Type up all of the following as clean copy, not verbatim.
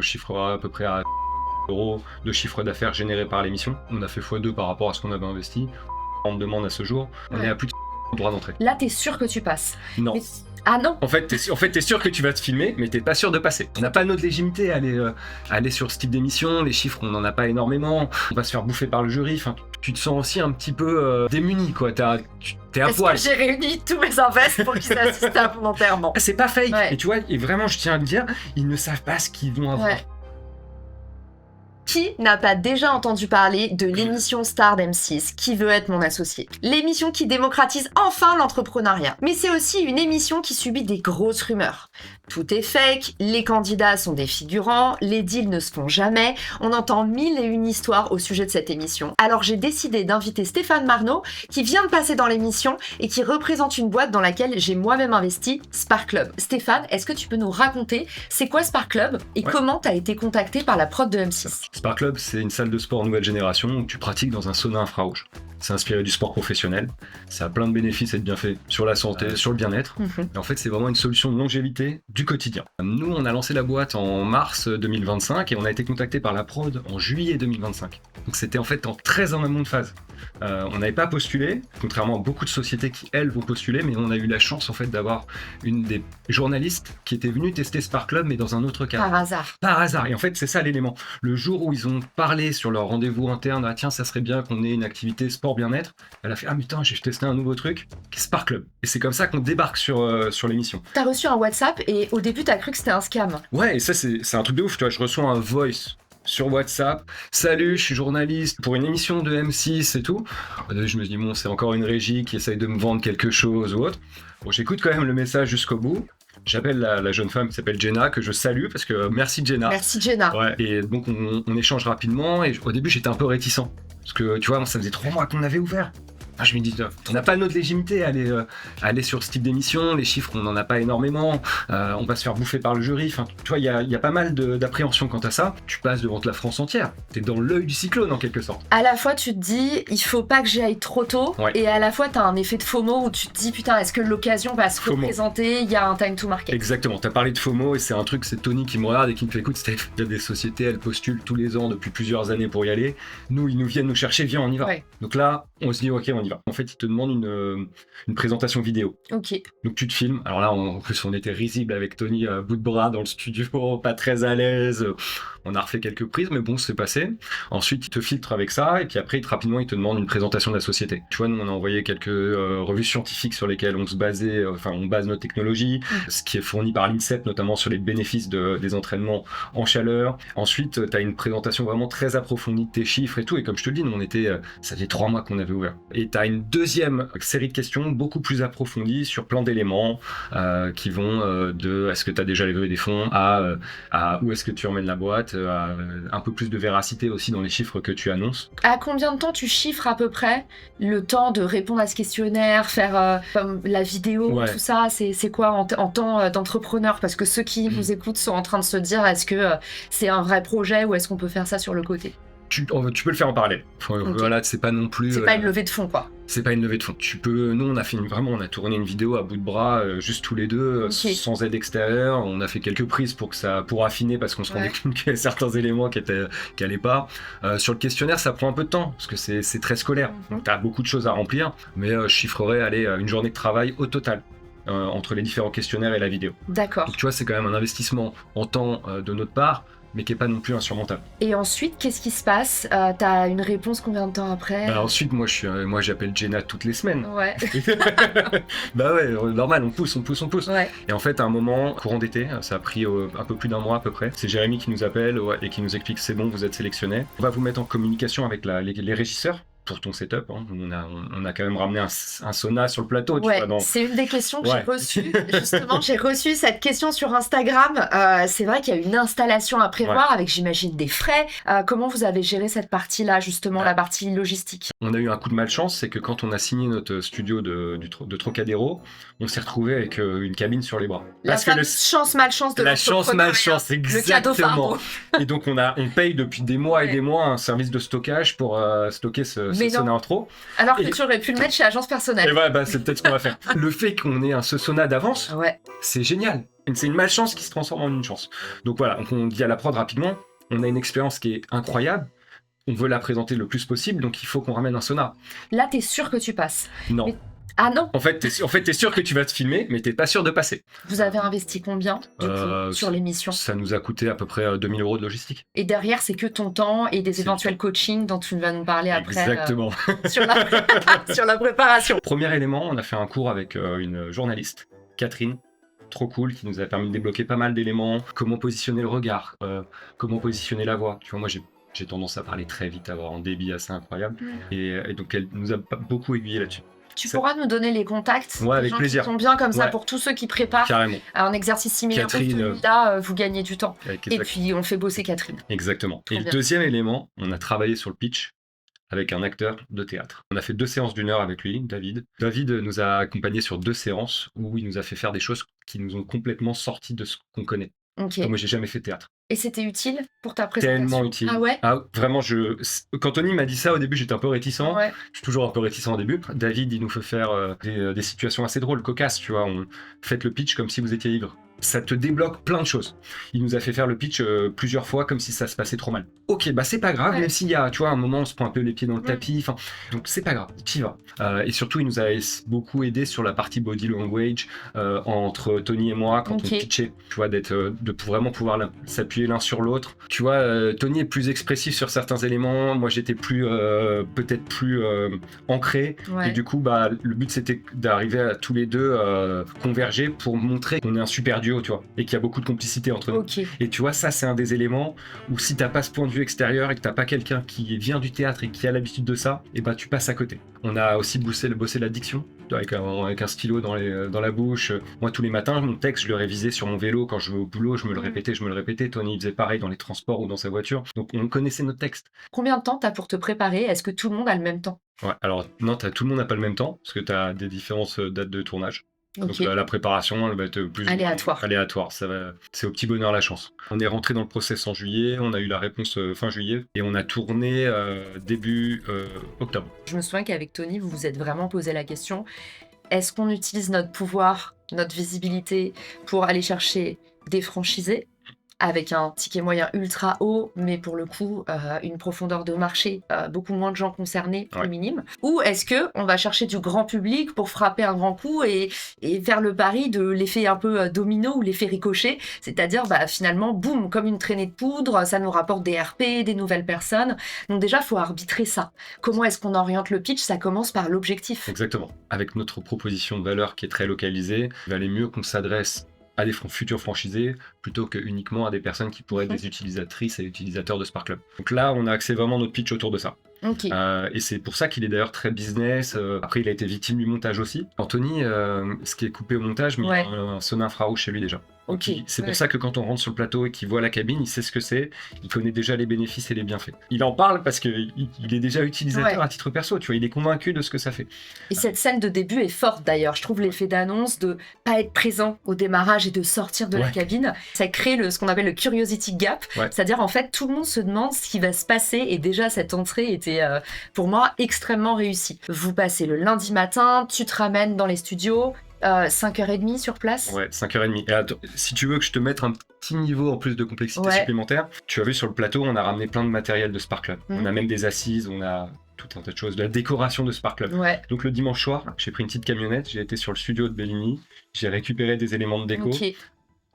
chiffre chiffrera à peu près à euros de chiffre d'affaires généré par l'émission. On a fait x2 par rapport à ce qu'on avait investi. On demande à ce jour, on est à plus de droit d'entrée. Là, t'es sûr que tu passes? Non. Mais... Ah non. En fait, t'es sûr que tu vas te filmer, mais t'es pas sûr de passer. On n'a pas notre légitimité à aller sur ce type d'émission. Les chiffres, on n'en a pas énormément. On va se faire bouffer par le jury. Enfin, tu te sens aussi un petit peu démuni, quoi. T'es à poil. Est-ce que j'ai réuni tous mes invests pour qu'ils assistent à mon enterrement? C'est pas fake. Ouais. Et tu vois, et vraiment, je tiens à le dire, ils ne savent pas ce qu'ils vont avoir. Ouais. Qui n'a pas déjà entendu parler de l'émission star d'M6 Qui veut être mon associé? L'émission qui démocratise enfin l'entrepreneuriat. Mais c'est aussi une émission qui subit des grosses rumeurs. Tout est fake, les candidats sont des figurants, les deals ne se font jamais, on entend 1001 histoires au sujet de cette émission. Alors j'ai décidé d'inviter Stéphane Marnot, qui vient de passer dans l'émission et qui représente une boîte dans laquelle j'ai moi-même investi, Spark Club. Stéphane, est-ce que tu peux nous raconter c'est quoi Spark Club et comment t'as été contacté par la prod de M6? Spark Club, c'est une salle de sport nouvelle génération où tu pratiques dans un sauna infrarouge. C'est inspiré du sport professionnel. Ça a plein de bénéfices et de bienfaits sur la santé, sur le bien-être. Et en fait, c'est vraiment une solution de longévité du quotidien. Nous, on a lancé la boîte en mars 2025 et on a été contacté par la prod en juillet 2025. Donc c'était en fait très en amont de phase. On n'avait pas postulé, contrairement à beaucoup de sociétés qui, elles, vont postuler, mais on a eu la chance en fait d'avoir une des journalistes qui était venue tester Spark Club, mais dans un autre cadre. Par hasard. Par hasard. Et en fait, c'est ça l'élément. Le jour où ils ont parlé sur leur rendez-vous interne, ah tiens, ça serait bien qu'on ait une activité sport bien-être, elle a fait, ah putain, j'ai testé un nouveau truc, qui est Spark Club. Et c'est comme ça qu'on débarque sur l'émission. T'as reçu un WhatsApp et au début, t'as cru que c'était un scam. Ouais, et ça, c'est un truc de ouf, tu vois, je reçois un voice sur WhatsApp. Salut, je suis journaliste pour une émission de M6 et tout. Je me dis, bon, c'est encore une régie qui essaye de me vendre quelque chose ou autre. Bon, j'écoute quand même le message jusqu'au bout. J'appelle la jeune femme qui s'appelle Jenna, que je salue, parce que merci Jenna. Merci Jenna. Ouais, et donc on échange rapidement, et au début j'étais un peu réticent. Parce que tu vois, ça faisait 3 mois qu'on avait ouvert. Je me dis, on n'a pas notre légitimité à aller sur ce type d'émission, les chiffres, on n'en a pas énormément, on va se faire bouffer par le jury. Enfin, tu vois, il y a pas mal d'appréhension quant à ça. Tu passes devant la France entière, t'es dans l'œil du cyclone en quelque sorte. À la fois, tu te dis, il faut pas que j'y aille trop tôt, et à la fois, t'as un effet de FOMO où tu te dis, putain, est-ce que l'occasion va se représenter? Il y a un time to market. Exactement, t'as parlé de FOMO, et c'est un truc, c'est Tony qui me regarde et qui me fait, écoute, Steph, il y a des sociétés, elles postulent tous les ans depuis plusieurs années pour y aller. Nous, ils nous viennent nous chercher, viens, on y va. Ouais. Donc là, on se dit, ok, on y va. En fait, ils te demandent une présentation vidéo. Ok. Donc tu te filmes. Alors là, en plus, on était risible avec Tony à bout de bras dans le studio, pas très à l'aise. On a refait quelques prises, mais bon, c'est passé. Ensuite, ils te filtrent avec ça, et puis après, rapidement, ils te demandent une présentation de la société. Tu vois, nous, on a envoyé quelques revues scientifiques sur lesquelles on se basait, on base notre technologie, ce qui est fourni par l'INSEP, notamment sur les bénéfices des entraînements en chaleur. Ensuite, tu as une présentation vraiment très approfondie de tes chiffres et tout. Et comme je te le dis, nous, ça fait 3 mois qu'on avait ouvert. Et tu as une deuxième série de questions beaucoup plus approfondies sur plein d'éléments qui vont de est-ce que tu as déjà levé des fonds à où est-ce que tu emmènes la boîte, à un peu plus de véracité aussi dans les chiffres que tu annonces. À combien de temps tu chiffres à peu près le temps de répondre à ce questionnaire, faire la vidéo, tout ça, c'est quoi en temps d'entrepreneur? Parce que ceux qui nous écoutent sont en train de se dire, est-ce que c'est un vrai projet ou est-ce qu'on peut faire ça sur le côté? Tu peux le faire en parallèle. Voilà, c'est pas non plus. C'est pas une levée de fonds, quoi. C'est pas une levée de fonds. Nous, on a tourné une vidéo à bout de bras, juste tous les deux, sans aide extérieure. On a fait quelques prises pour affiner, parce qu'on se rendait compte qu'il y avait certains éléments qui allaient pas. Sur le questionnaire, ça prend un peu de temps, parce que c'est très scolaire. Donc t'as beaucoup de choses à remplir, mais je chiffrerais, une journée de travail au total. Entre les différents questionnaires et la vidéo. D'accord. Donc tu vois, c'est quand même un investissement en temps de notre part, mais qui est pas non plus insurmontable. Et ensuite, qu'est-ce qui se passe? T'as une réponse combien de temps après? Ensuite, moi j'appelle Jenna toutes les semaines. Ouais. Bah ouais, normal, on pousse. Ouais. Et en fait, à un moment, courant d'été, ça a pris un peu plus d'un mois à peu près, c'est Jérémy qui nous appelle et qui nous explique c'est bon, vous êtes sélectionné. On va vous mettre en communication avec les régisseurs pour ton setup. On a quand même ramené un sauna sur le plateau. Ouais, tu vois, c'est une des questions que j'ai reçues. Justement, j'ai reçu cette question sur Instagram. C'est vrai qu'il y a une installation à prévoir avec, j'imagine, des frais. Comment vous avez géré cette partie-là, justement, la partie logistique? On a eu un coup de malchance, c'est que quand on a signé notre studio de Trocadéro, on s'est retrouvé avec une cabine sur les bras. La chance-malchance de la chance-malchance, exactement. Le cadeau fardeau. Et donc on paye depuis des mois et des mois un service de stockage pour stocker ce sauna en trop. Alors que tu aurais pu le mettre chez Agence Personnelle. Et ouais, c'est peut-être ce qu'on va faire. Le fait qu'on ait ce sauna d'avance, c'est génial. c'est une malchance qui se transforme en une chance. Donc voilà, on dit à la prod rapidement, on a une expérience qui est incroyable, on veut la présenter le plus possible, donc il faut qu'on ramène un sonar. Là, t'es sûr que tu passes. Non. Mais... Ah non. En fait, t'es sûr que tu vas te filmer, mais t'es pas sûr de passer. Vous avez investi combien, du coup, sur l'émission? Ça nous a coûté à peu près 2000 € de logistique. Et derrière, c'est que ton temps et des éventuels coachings dont tu vas nous parler après. Exactement. Sur la préparation. Premier élément, on a fait un cours avec une journaliste, Catherine, trop cool, qui nous a permis de débloquer pas mal d'éléments. Comment positionner le regard, comment positionner la voix. Tu vois, moi, j'ai tendance à parler très vite, à avoir un débit assez incroyable. Et donc, elle nous a beaucoup aiguillé là-dessus. Tu pourras nous donner les contacts ouais, avec gens plaisir. qui sont bien comme ça pour tous ceux qui préparent carrément un exercice similaire que celui-là, vous gagnez du temps. Et puis on fait bosser Catherine. Exactement. Et le deuxième élément, on a travaillé sur le pitch avec un acteur de théâtre. On a fait 2 séances d'1 heure avec lui, David. David nous a accompagnés sur 2 séances où il nous a fait faire des choses qui nous ont complètement sortis de ce qu'on connaît. Okay. Moi, j'ai jamais fait de théâtre. Et c'était utile pour ta présentation? Tellement utile. Ah ouais? Ah, vraiment, quand Tony m'a dit ça au début, j'étais un peu réticent. Ouais. Je suis toujours un peu réticent au début. David, il nous fait faire des situations assez drôles, cocasses, tu vois. Faites le pitch comme si vous étiez ivre. Ça te débloque plein de choses. Il nous a fait faire le pitch plusieurs fois comme si ça se passait trop mal. Ok, bah c'est pas grave, même s'il y a, tu vois, un moment on se prend un peu les pieds dans le tapis, donc c'est pas grave, t'y vas. Et surtout, il nous a beaucoup aidé sur la partie body language entre Tony et moi quand on pitchait, tu vois, de vraiment pouvoir s'appuyer l'un sur l'autre. Tu vois, Tony est plus expressif sur certains éléments, moi j'étais peut-être plus ancré, et du coup, bah le but c'était d'arriver à tous les deux converger pour montrer qu'on est un super duo, tu vois, et qu'il y a beaucoup de complicité entre nous. Et tu vois, ça c'est un des éléments où si t'as pas ce point de vue extérieur et que t'as pas quelqu'un qui vient du théâtre et qui a l'habitude de ça, et bah tu passes à côté. On a aussi bossé la diction avec un stylo dans la bouche. Moi tous les matins, mon texte je le révisais sur mon vélo quand je vais au boulot, je me le répétais. Tony il faisait pareil dans les transports ou dans sa voiture. Donc on connaissait notre texte. Combien de temps t'as pour te préparer? Est-ce que tout le monde a le même temps? Ouais, alors non, tout le monde n'a pas le même temps parce que t'as des différentes dates de tournage. Donc la préparation, elle va être plus aléatoire. C'est au petit bonheur la chance. On est rentré dans le process en juillet, on a eu la réponse fin juillet et on a tourné début octobre. Je me souviens qu'avec Tony, vous vous êtes vraiment posé la question, est-ce qu'on utilise notre pouvoir, notre visibilité pour aller chercher des franchisés avec un ticket moyen ultra haut, mais pour le coup, une profondeur de marché, beaucoup moins de gens concernés, plus minime. Ou est-ce que on va chercher du grand public pour frapper un grand coup et faire le pari de l'effet un peu domino ou l'effet ricochet, c'est-à-dire finalement, boum, comme une traînée de poudre, ça nous rapporte des RP, des nouvelles personnes. Donc déjà, il faut arbitrer ça. Comment est-ce qu'on oriente le pitch? Ça commence par l'objectif. Exactement. Avec notre proposition de valeur qui est très localisée, il valait mieux qu'on s'adresse à des futurs franchisés plutôt que uniquement à des personnes qui pourraient être des utilisatrices et utilisateurs de Spark Club. Donc là, on a axé vraiment notre pitch autour de ça. Et c'est pour ça qu'il est d'ailleurs très business. Après, il a été victime du montage aussi. Anthony, ce qui est coupé au montage, mais il y a un son infrarouge chez lui déjà. C'est pour ça que quand on rentre sur le plateau et qu'il voit la cabine, il sait ce que c'est, il connaît déjà les bénéfices et les bienfaits. Il en parle parce qu'il est déjà utilisateur à titre perso, tu vois, il est convaincu de ce que ça fait. Et cette scène de début est forte d'ailleurs, je trouve l'effet d'annonce de pas être présent au démarrage et de sortir de la cabine, ça crée ce qu'on appelle le curiosity gap, c'est-à-dire en fait tout le monde se demande ce qui va se passer et déjà cette entrée était pour moi extrêmement réussie. Vous passez le lundi matin, tu te ramènes dans les studios, 5h30 sur place. Ouais, 5h30. Et attends, si tu veux que je te mette un petit niveau en plus de complexité supplémentaire, tu as vu sur le plateau, on a ramené plein de matériel de Spark Club. On a même des assises, on a tout un tas de choses, de la décoration de Spark Club. Donc le dimanche soir, j'ai pris une petite camionnette, j'ai été sur le studio de Bellini, j'ai récupéré des éléments de déco.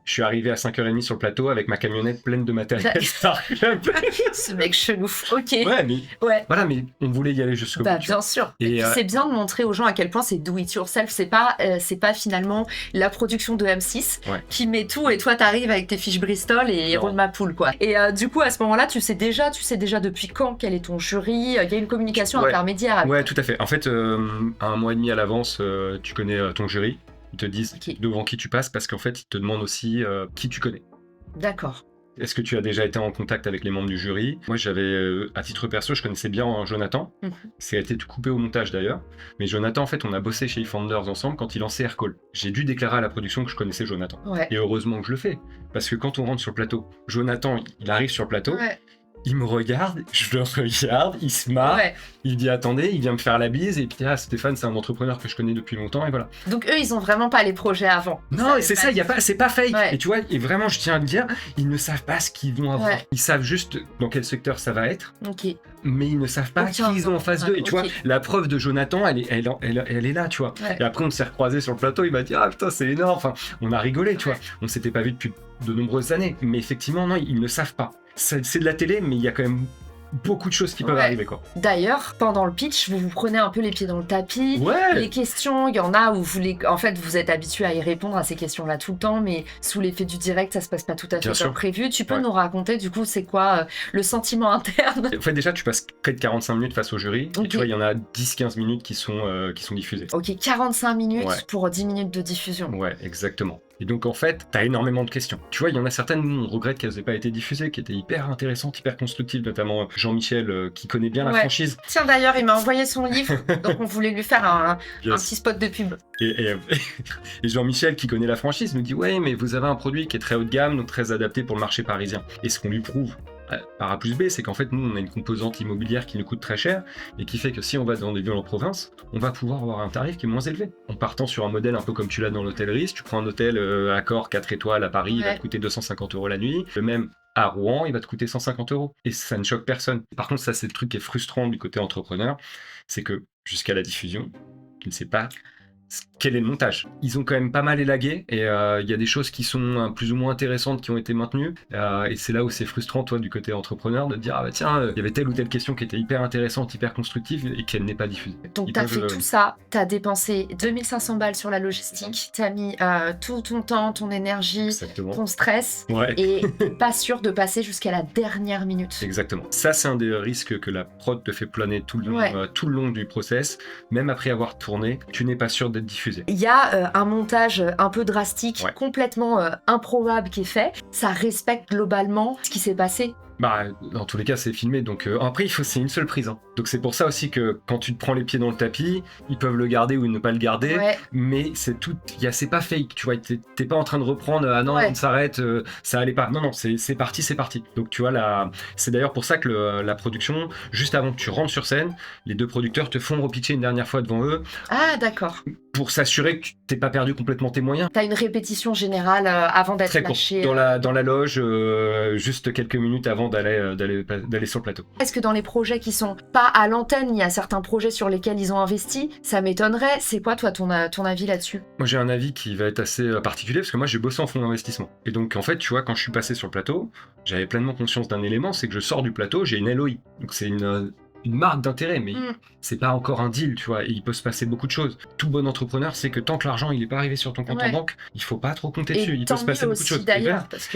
Je suis arrivé à 5h30 sur le plateau avec ma camionnette pleine de matériel Spark Club. Ce mec chelou, Voilà, mais on voulait y aller jusqu'au bout. Bien sûr. Et puis c'est bien de montrer aux gens à quel point c'est do it yourself. C'est pas finalement la production de M6 qui met tout et toi t'arrives avec tes fiches Bristol et roule ma poule, quoi. Et du coup, à ce moment-là, tu sais déjà depuis quand, quel est ton jury. Il y a une communication intermédiaire. Ouais, tout à fait. En fait, 1 mois et demi à l'avance, tu connais ton jury. Ils te disent devant qui tu passes parce qu'en fait, ils te demandent aussi qui tu connais. D'accord. Est-ce que tu as déjà été en contact avec les membres du jury? Moi, j'avais, à titre perso, je connaissais bien Jonathan. Ça a été coupé au montage d'ailleurs. Mais Jonathan, en fait, on a bossé chez eFounders ensemble quand il lançait Aircall. J'ai dû déclarer à la production que je connaissais Jonathan. Et heureusement que je le fais. Parce que quand on rentre sur le plateau, Jonathan, il arrive sur le plateau. Il me regarde, je le regarde, il se marre, Ouais. il dit attendez, il vient me faire la bise, et puis Stéphane, c'est un entrepreneur que je connais depuis longtemps, et voilà. Donc eux, ils ont vraiment pas les projets avant. Non, et c'est ça, c'est pas fake. Ouais. Et tu vois, et vraiment, je tiens à le dire, ils ne savent pas ce qu'ils vont avoir. Ouais. Ils savent juste dans quel secteur ça va être, Ok. mais ils ne savent pas qui ils ont en face d'eux. Et tu vois, la preuve de Jonathan, elle est là, tu vois. Ouais. Et après, on s'est recroisés sur le plateau, il m'a dit ah putain, c'est énorme. Enfin, on a rigolé, tu vois. On s'était pas vu depuis de nombreuses années, mais effectivement, non, ils ne savent pas. C'est de la télé, mais il y a quand même beaucoup de choses qui peuvent arriver, quoi. D'ailleurs, pendant le pitch, vous prenez un peu les pieds dans le tapis. Ouais. Les questions, il y en a où en fait, vous êtes habitué à y répondre à ces questions-là tout le temps, mais sous l'effet du direct, ça se passe pas tout à fait comme prévu. Tu peux nous raconter, du coup, c'est quoi le sentiment interne? En fait, déjà, tu passes près de 45 minutes face au jury. Et tu vois, il y en a 10-15 minutes qui sont diffusées. Ok, 45 minutes pour 10 minutes de diffusion. Ouais, exactement. Et donc, en fait, t'as énormément de questions. Tu vois, il y en a certaines où on regrette qu'elles n'aient pas été diffusées, qui étaient hyper intéressantes, hyper constructives, notamment Jean-Michel, qui connaît bien la franchise. Tiens, d'ailleurs, il m'a envoyé son livre, donc on voulait lui faire un petit spot de pub. Et Jean-Michel, qui connaît la franchise, nous dit « Ouais, mais vous avez un produit qui est très haut de gamme, donc très adapté pour le marché parisien. » Et ce qu'on lui prouve, par A plus B, c'est qu'en fait, nous, on a une composante immobilière qui nous coûte très cher et qui fait que si on va dans des villes en province, on va pouvoir avoir un tarif qui est moins élevé. En partant sur un modèle un peu comme tu l'as dans l'hôtellerie, si tu prends un hôtel Accor 4 étoiles à Paris, il va te coûter 250 € la nuit. Le même à Rouen, il va te coûter 150 €. Et ça ne choque personne. Par contre, ça, c'est le truc qui est frustrant du côté entrepreneur, c'est que jusqu'à la diffusion, tu ne sais pas quel est le montage. Ils ont quand même pas mal élagué et il y a des choses qui sont plus ou moins intéressantes qui ont été maintenues et c'est là où c'est frustrant, toi, du côté entrepreneur, de te dire ah bah tiens, il y avait telle ou telle question qui était hyper intéressante, hyper constructive et qu'elle n'est pas diffusée. Donc t'as fait tout ça, t'as dépensé 2500 balles sur la logistique, t'as mis tout ton temps, ton énergie, ton stress et t'es pas sûr de passer jusqu'à la dernière minute. Exactement. Ça, c'est un des risques que la prod te fait planer tout le long du process. Même après avoir tourné, tu n'es pas sûr d'être diffusé. Il y a un montage un peu drastique, complètement improbable qui est fait. Ça respecte globalement ce qui s'est passé. Bah, dans tous les cas, c'est filmé, donc après, c'est une seule prise. Hein. Donc c'est pour ça aussi que quand tu te prends les pieds dans le tapis, ils peuvent le garder ou ne pas le garder, mais c'est tout, c'est pas fake, tu vois, t'es pas en train de reprendre, ah non, on s'arrête, ça allait pas. Non, c'est parti. Donc tu vois, c'est d'ailleurs pour ça que la production, juste avant que tu rentres sur scène, les deux producteurs te font repitcher une dernière fois devant eux. Ah, d'accord. Pour s'assurer que tu t'es pas perdu complètement tes moyens. T'as une répétition générale avant d'être lâché. Dans la loge, juste quelques minutes avant d'aller sur le plateau. Est-ce que dans les projets qui sont pas à l'antenne, il y a certains projets sur lesquels ils ont investi? Ça m'étonnerait. C'est quoi, toi, ton avis là-dessus? Moi, j'ai un avis qui va être assez particulier parce que moi, j'ai bossé en fonds d'investissement. Et donc, en fait, tu vois, quand je suis passé sur le plateau, j'avais pleinement conscience d'un élément, c'est que je sors du plateau, j'ai une LOI. Donc, c'est une marque d'intérêt, mais c'est pas encore un deal, tu vois, et il peut se passer beaucoup de choses. Tout bon entrepreneur, c'est que tant que l'argent il est pas arrivé sur ton compte en banque, il faut pas trop compter dessus, il peut se passer beaucoup de choses.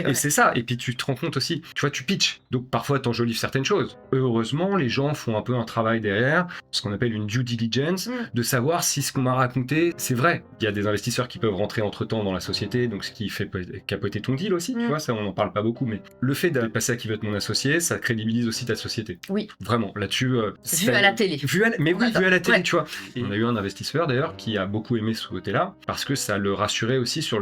Et c'est ça, et puis tu te rends compte aussi, tu vois, tu pitches, donc parfois t'enjolives certaines choses. Heureusement, les gens font un peu un travail derrière, ce qu'on appelle une due diligence, de savoir si ce qu'on m'a raconté, c'est vrai. Il y a des investisseurs qui peuvent rentrer entre-temps dans la société, donc ce qui fait capoter ton deal aussi, tu vois, ça on en parle pas beaucoup, mais le fait d'aller passer à qui veut être mon associé, ça crédibilise aussi ta société. Oui. Vraiment, là-dessus, vu à la télé. Vu à la télé, tu vois. Et on a eu un investisseur d'ailleurs qui a beaucoup aimé ce côté-là parce que ça le rassurait aussi sur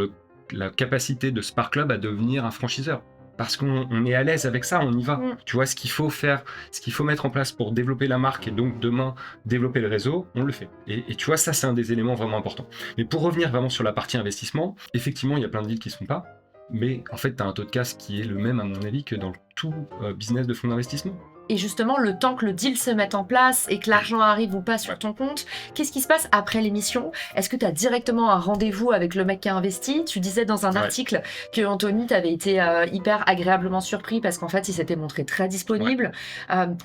la capacité de Spark Club à devenir un franchiseur. Parce qu'on est à l'aise avec ça, on y va. Tu vois, ce qu'il faut faire, ce qu'il faut mettre en place pour développer la marque et donc demain développer le réseau, on le fait. Et tu vois, ça c'est un des éléments vraiment importants. Mais pour revenir vraiment sur la partie investissement, effectivement, il y a plein de deals qui ne se font pas. Mais en fait, tu as un taux de casse qui est le même, à mon avis, que dans tout business de fonds d'investissement. Et justement, le temps que le deal se mette en place et que l'argent arrive ou pas sur ton compte, qu'est-ce qui se passe après l'émission? Est-ce que tu as directement un rendez-vous avec le mec qui a investi? Tu disais dans un article que Anthony t'avait été hyper agréablement surpris parce qu'en fait, il s'était montré très disponible.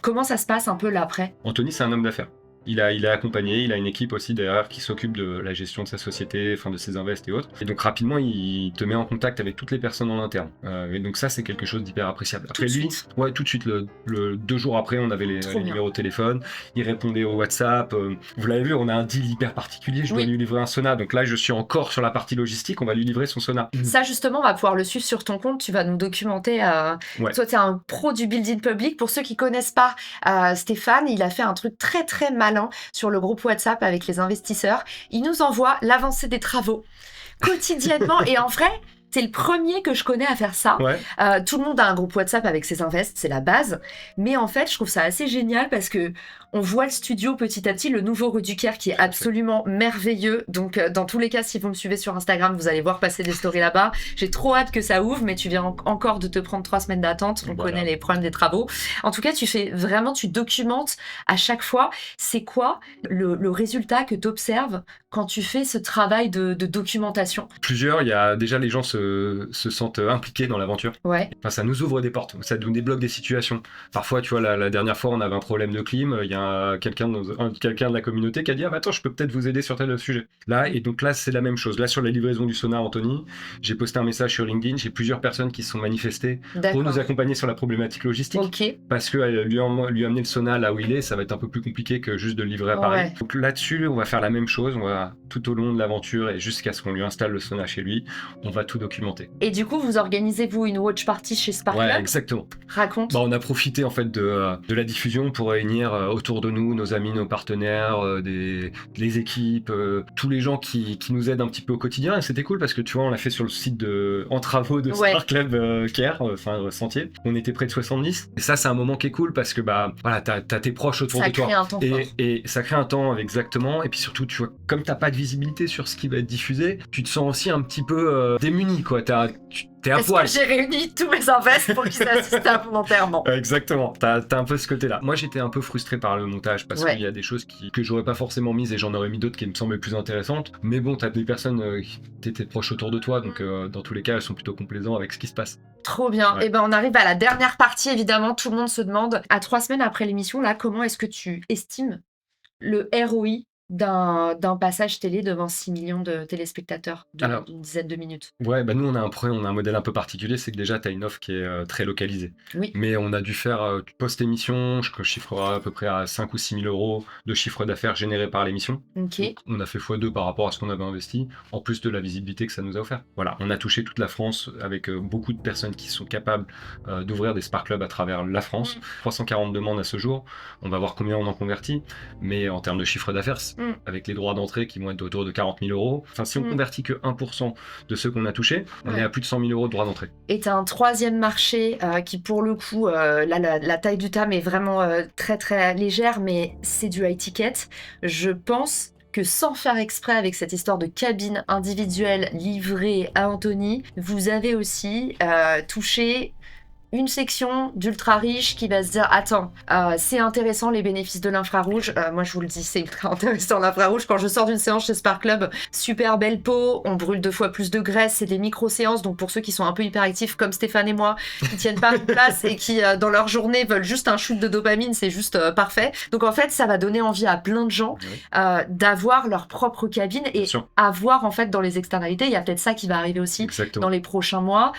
Comment ça se passe un peu là après? Anthony, c'est un homme d'affaires. Il est accompagné, il a une équipe aussi derrière qui s'occupe de la gestion de sa société, enfin de ses invests et autres. Et donc rapidement, il te met en contact avec toutes les personnes en interne. Et donc ça, c'est quelque chose d'hyper appréciable. Après tout de suite, 2 jours après, on avait les numéros de téléphone. Il répondait au WhatsApp. Vous l'avez vu, on a un deal hyper particulier. Je dois lui livrer un sauna. Donc là, je suis encore sur la partie logistique. On va lui livrer son sauna. Ça, justement, on va pouvoir le suivre sur ton compte. Tu vas nous documenter. Toi, tu es un pro du building public. Pour ceux qui connaissent pas Stéphane, il a fait un truc très très malin sur le groupe WhatsApp avec les investisseurs. Il nous envoie l'avancée des travaux quotidiennement et en vrai, T'es le premier que je connais à faire ça. Ouais. Tout le monde a un groupe WhatsApp avec ses invests, c'est la base. Mais en fait, je trouve ça assez génial parce que on voit le studio petit à petit, le nouveau Rue du Caire qui est absolument merveilleux. Donc, dans tous les cas, si vous me suivez sur Instagram, vous allez voir passer des stories là-bas. J'ai trop hâte que ça ouvre, mais tu viens encore de te prendre 3 semaines d'attente. On connaît les problèmes des travaux. En tout cas, tu documentes à chaque fois. C'est quoi le résultat que tu observes quand tu fais ce travail de documentation? Plusieurs, il y a déjà les gens se sentent impliqués dans l'aventure. Ouais. Enfin, ça nous ouvre des portes, ça nous débloque des situations. Parfois, tu vois, la dernière fois, on avait un problème de clim, il y a quelqu'un de la communauté qui a dit « Ah bah attends, je peux peut-être vous aider sur tel sujet. » Et donc là, c'est la même chose. Là, sur la livraison du sonar, Anthony, j'ai posté un message sur LinkedIn, j'ai plusieurs personnes qui se sont manifestées pour nous accompagner sur la problématique logistique. Okay. Parce que lui amener le sonar là où il est, ça va être un peu plus compliqué que juste de le livrer à Paris. Ouais. Donc là-dessus, on va faire la même chose, on va tout au long de l'aventure et jusqu'à ce qu'on lui installe le sonar chez lui, on va tout documenter. Et du coup, vous organisez-vous une watch party chez Spark Club? Ouais, exactement. Raconte. On a profité en fait de la diffusion pour réunir autour de nous nos amis, nos partenaires, les équipes, tous les gens qui nous aident un petit peu au quotidien. Et c'était cool parce que tu vois, on l'a fait sur le site en travaux de Spark Club Caire, Sentier. On était près de 70. Et ça, c'est un moment qui est cool parce que voilà, t'as tes proches autour de toi. Ça crée un temps fort. Et ça crée un temps, exactement. Et puis surtout, tu vois, comme t'as pas de visibilité sur ce qui va être diffusé, tu te sens aussi un petit peu démuni, quoi. T'es à poil. Est-ce que j'ai réuni tous mes invests pour qu'ils assistent à mon enterrement? Exactement, t'as un peu ce côté-là. Moi, j'étais un peu frustré par le montage parce qu'il y a des choses que j'aurais pas forcément mises et j'en aurais mis d'autres qui me semblaient plus intéressantes. Mais bon, t'as des personnes qui étaient proches autour de toi, donc dans tous les cas, elles sont plutôt complaisants avec ce qui se passe. Trop bien. Ouais. Et on arrive à la dernière partie, évidemment. Tout le monde se demande, à 3 semaines après l'émission, là, comment est-ce que tu estimes le ROI d'un passage télé devant 6 millions de téléspectateurs d'une dizaine de minutes? Ouais, nous on a un modèle un peu particulier, c'est que déjà tu as une offre qui est très localisée. Oui. Mais on a dû faire post-émission, je chiffrerai à peu près à 5 ou 6 000 euros de chiffre d'affaires généré par l'émission. Ok. Donc, on a fait x2 par rapport à ce qu'on avait investi, en plus de la visibilité que ça nous a offert. Voilà, on a touché toute la France avec beaucoup de personnes qui sont capables d'ouvrir des Spark Club à travers la France. 340 demandes à ce jour, on va voir combien on en convertit, mais en termes de chiffre d'affaires, avec les droits d'entrée qui vont être autour de 40 000 euros. Enfin, si on convertit que 1% de ceux qu'on a touchés, on est à plus de 100 000 euros de droits d'entrée. Et t'as un troisième marché qui, pour le coup, la taille du tam est vraiment très très légère, mais c'est du high ticket. Je pense que sans faire exprès avec cette histoire de cabine individuelle livrée à Anthony, vous avez aussi touché une section d'ultra riches qui va se dire attends, c'est intéressant les bénéfices de l'infrarouge. Moi je vous le dis, c'est ultra intéressant l'infrarouge. Quand je sors d'une séance chez Spark Club, super belle peau, on brûle 2 fois plus de graisse, c'est des micro-séances, donc pour ceux qui sont un peu hyperactifs comme Stéphane et moi, qui tiennent pas en place et qui dans leur journée veulent juste un shoot de dopamine, c'est juste parfait. Donc en fait ça va donner envie à plein de gens d'avoir leur propre cabine et avoir en fait dans les externalités, il y a peut-être ça qui va arriver aussi dans les prochains mois,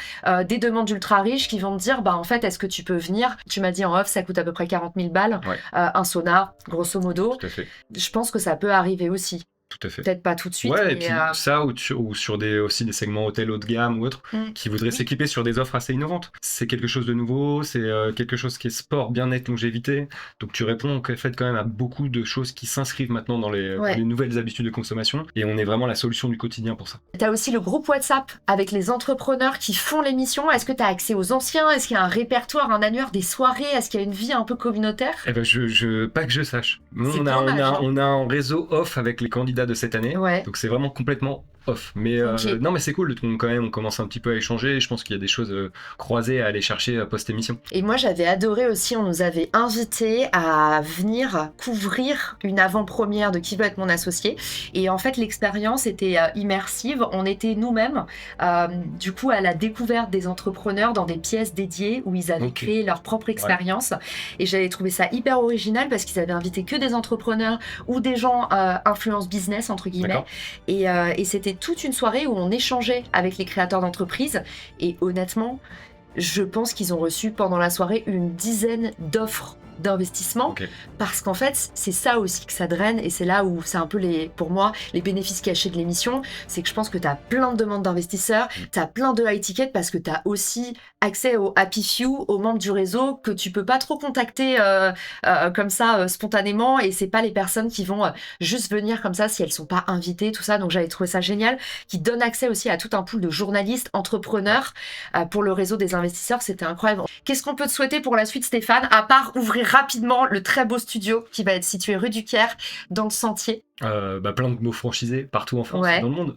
des demandes d'ultra riches qui vont me dire en fait, est-ce que tu peux venir? Tu m'as dit en off, ça coûte à peu près 40 000 balles, un sonar, grosso modo. Tout à fait. Je pense que ça peut arriver aussi. Tout à fait. Peut-être pas tout de suite. Ouais, et puis ça, ou sur aussi des segments hôtels haut de gamme ou autres, qui voudraient s'équiper sur des offres assez innovantes. C'est quelque chose de nouveau, c'est quelque chose qui est sport, bien-être, longévité. Donc tu réponds en fait quand même à beaucoup de choses qui s'inscrivent maintenant dans les nouvelles habitudes de consommation. Et on est vraiment la solution du quotidien pour ça. Tu as aussi le groupe WhatsApp avec les entrepreneurs qui font l'émission. Est-ce que tu as accès aux anciens? Est-ce qu'il y a un répertoire, un annuaire, des soirées? Est-ce qu'il y a une vie un peu communautaire? Eh ben, pas que je sache. On a un réseau off avec les candidats de cette année. Ouais. Donc c'est vraiment complètement off. Mais non, mais c'est cool. Quand même, on commence un petit peu à échanger. Je pense qu'il y a des choses croisées à aller chercher post-émission. Et moi, j'avais adoré aussi. On nous avait invités à venir couvrir une avant-première de Qui veut être mon associé. Et en fait, l'expérience était immersive. On était nous-mêmes, du coup, à la découverte des entrepreneurs dans des pièces dédiées où ils avaient créé leur propre expérience. Et j'avais trouvé ça hyper original parce qu'ils avaient invité que des entrepreneurs ou des gens influence business, entre guillemets. Et c'était toute une soirée où on échangeait avec les créateurs d'entreprises et honnêtement, je pense qu'ils ont reçu pendant la soirée une dizaine d'offres d'investissement, Ok. parce qu'en fait, c'est ça aussi que ça draine, et c'est là où c'est un peu, pour moi, les bénéfices cachés de l'émission, c'est que je pense que tu as plein de demandes d'investisseurs, tu as plein de high tickets, parce que tu as aussi accès aux happy few, aux membres du réseau, que tu peux pas trop contacter comme ça spontanément, et c'est pas les personnes qui vont juste venir comme ça si elles sont pas invitées, tout ça. Donc j'avais trouvé ça génial, qui donne accès aussi à tout un pool de journalistes, entrepreneurs pour le réseau des investisseurs. C'était incroyable. Qu'est-ce qu'on peut te souhaiter pour la suite, Stéphane, à part ouvrir rapidement le très beau studio qui va être situé rue du Caire, dans le Sentier? Plein de mots franchisés partout en France, Ouais. dans le monde.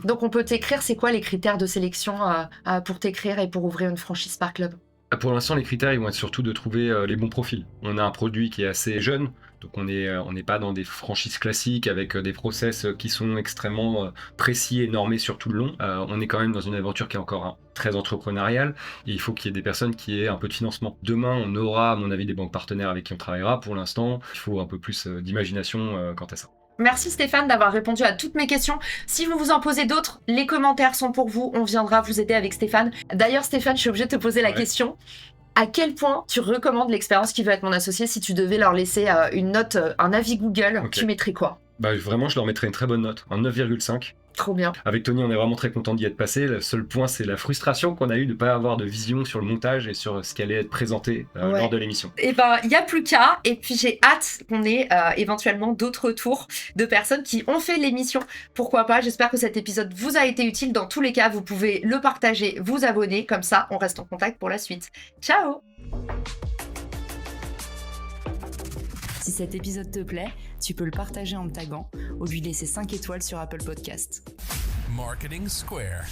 Donc on peut t'écrire, c'est quoi les critères de sélection pour t'écrire et pour ouvrir une franchise Spark Club? Pour l'instant, les critères, ils vont être surtout de trouver les bons profils. On a un produit qui est assez jeune, donc on n'est pas dans des franchises classiques avec des process qui sont extrêmement précis et normés sur tout le long. On est quand même dans une aventure qui est encore très entrepreneuriale, et il faut qu'il y ait des personnes qui aient un peu de financement. Demain, on aura, à mon avis, des banques partenaires avec qui on travaillera. Pour l'instant, il faut un peu plus d'imagination quant à ça. Merci Stéphane d'avoir répondu à toutes mes questions. Si vous vous en posez d'autres, les commentaires sont pour vous. On viendra vous aider avec Stéphane. D'ailleurs, Stéphane, je suis obligée de te poser la question. À quel point tu recommandes l'expérience Qui veut être mon associé? Si tu devais leur laisser une note, un avis Google, Ok. tu mettrais quoi? Vraiment, je leur mettrais une très bonne note, un 9,5. Trop bien. Avec Tony, on est vraiment très content d'y être passé. Le seul point, c'est la frustration qu'on a eue de ne pas avoir de vision sur le montage et sur ce qui allait être présenté lors de l'émission. Et ben, il n'y a plus qu'à. Et puis, j'ai hâte qu'on ait éventuellement d'autres retours de personnes qui ont fait l'émission. Pourquoi pas? J'espère que cet épisode vous a été utile. Dans tous les cas, vous pouvez le partager, vous abonner. Comme ça, on reste en contact pour la suite. Ciao! Si cet épisode te plaît, tu peux le partager en me taguant ou lui laisser 5 étoiles sur Apple Podcast. Marketing Square.